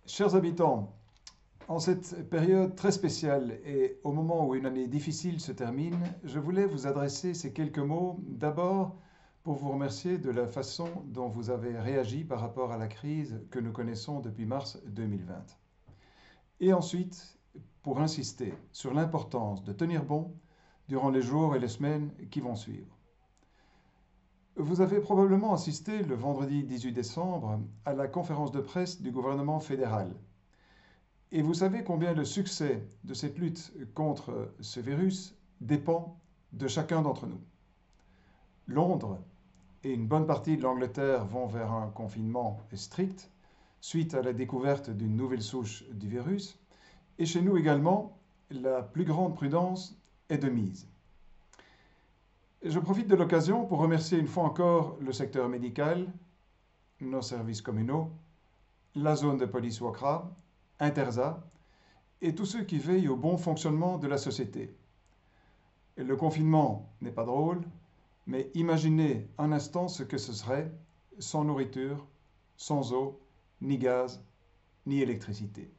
Chers habitants, en cette période très spéciale et au moment où une année difficile se termine, je voulais vous adresser ces quelques mots d'abord pour vous remercier de la façon dont vous avez réagi par rapport à la crise que nous connaissons depuis mars 2020. Et ensuite, pour insister sur l'importance de tenir bon durant les jours et les semaines qui vont suivre. Vous avez probablement assisté le vendredi 18 décembre à la conférence de presse du gouvernement fédéral. Et vous savez combien le succès de cette lutte contre ce virus dépend de chacun d'entre nous. Londres et une bonne partie de l'Angleterre vont vers un confinement strict suite à la découverte d'une nouvelle souche du virus. Et chez nous également, la plus grande prudence est de mise. Je profite de l'occasion pour remercier une fois encore le secteur médical, nos services communaux, la zone de police Wakra, Interza et tous ceux qui veillent au bon fonctionnement de la société. Et le confinement n'est pas drôle, mais imaginez un instant ce que ce serait sans nourriture, sans eau, ni gaz, ni électricité.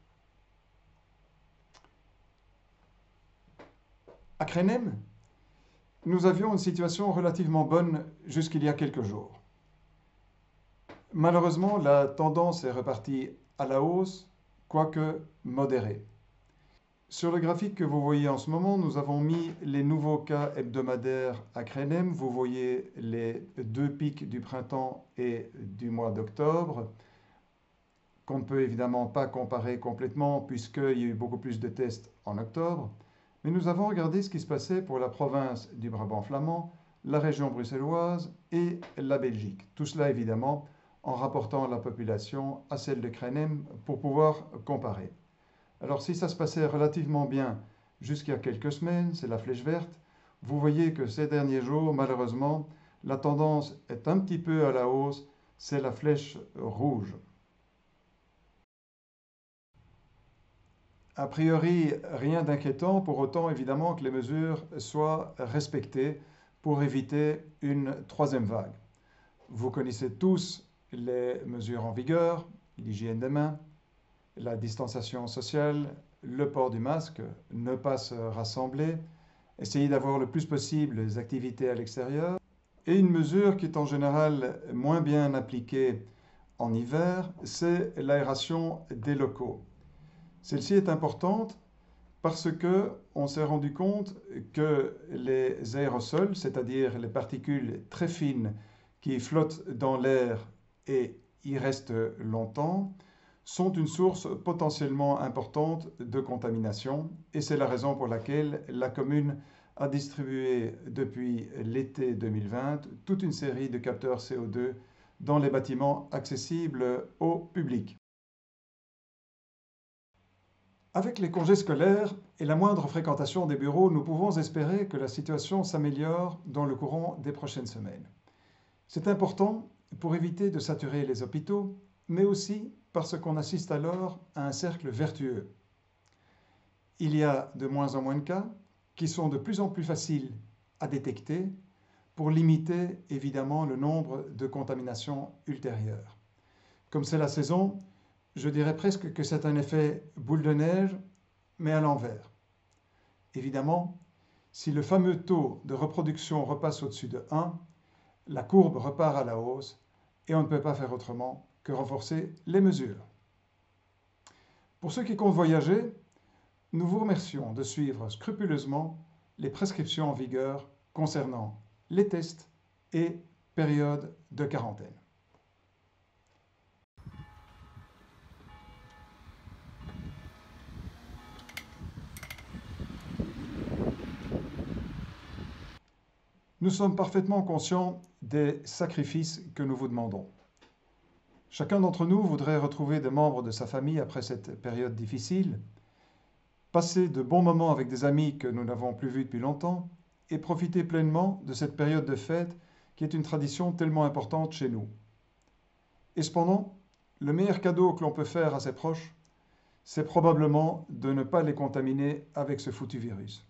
À Krenem, nous avions une situation relativement bonne jusqu'il y a quelques jours. Malheureusement, la tendance est repartie à la hausse, quoique modérée. Sur le graphique que vous voyez en ce moment, nous avons mis les nouveaux cas hebdomadaires à Krenem. Vous voyez les deux pics du printemps et du mois d'octobre, qu'on ne peut évidemment pas comparer complètement puisqu'il y a eu beaucoup plus de tests en octobre. Mais nous avons regardé ce qui se passait pour la province du Brabant flamand, la région bruxelloise et la Belgique. Tout cela évidemment en rapportant la population à celle de Krenem pour pouvoir comparer. Alors si ça se passait relativement bien jusqu'il y a quelques semaines, c'est la flèche verte, vous voyez que ces derniers jours, malheureusement, la tendance est un petit peu à la hausse, c'est la flèche rouge. A priori, rien d'inquiétant, pour autant évidemment que les mesures soient respectées pour éviter une troisième vague. Vous connaissez tous les mesures en vigueur, l'hygiène des mains, la distanciation sociale, le port du masque, ne pas se rassembler, essayer d'avoir le plus possible les activités à l'extérieur. Et une mesure qui est en général moins bien appliquée en hiver, c'est l'aération des locaux. Celle-ci est importante parce que on s'est rendu compte que les aérosols, c'est-à-dire les particules très fines qui flottent dans l'air et y restent longtemps, sont une source potentiellement importante de contamination et c'est la raison pour laquelle la commune a distribué depuis l'été 2020 toute une série de capteurs CO2 dans les bâtiments accessibles au public. Avec les congés scolaires et la moindre fréquentation des bureaux, nous pouvons espérer que la situation s'améliore dans le courant des prochaines semaines. C'est important pour éviter de saturer les hôpitaux, mais aussi parce qu'on assiste alors à un cercle vertueux. Il y a de moins en moins de cas qui sont de plus en plus faciles à détecter pour limiter évidemment le nombre de contaminations ultérieures. Comme c'est la saison, je dirais presque que c'est un effet boule de neige, mais à l'envers. Évidemment, si le fameux taux de reproduction repasse au-dessus de 1, la courbe repart à la hausse et on ne peut pas faire autrement que renforcer les mesures. Pour ceux qui comptent voyager, nous vous remercions de suivre scrupuleusement les prescriptions en vigueur concernant les tests et période de quarantaine. Nous sommes parfaitement conscients des sacrifices que nous vous demandons. Chacun d'entre nous voudrait retrouver des membres de sa famille après cette période difficile, passer de bons moments avec des amis que nous n'avons plus vus depuis longtemps et profiter pleinement de cette période de fête qui est une tradition tellement importante chez nous. Et cependant, le meilleur cadeau que l'on peut faire à ses proches, c'est probablement de ne pas les contaminer avec ce foutu virus.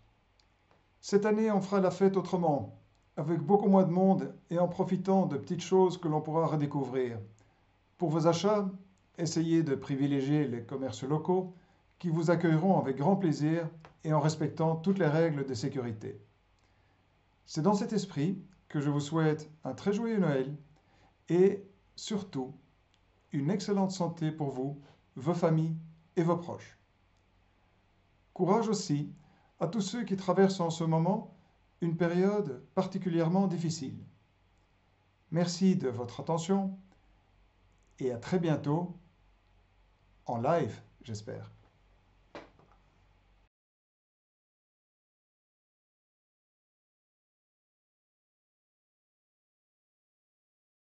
Cette année, on fera la fête autrement, avec beaucoup moins de monde et en profitant de petites choses que l'on pourra redécouvrir. Pour vos achats, essayez de privilégier les commerces locaux qui vous accueilleront avec grand plaisir et en respectant toutes les règles de sécurité. C'est dans cet esprit que je vous souhaite un très joyeux Noël et surtout une excellente santé pour vous, vos familles et vos proches. Courage aussi à tous ceux qui traversent en ce moment une période particulièrement difficile. Merci de votre attention et à très bientôt en live, j'espère.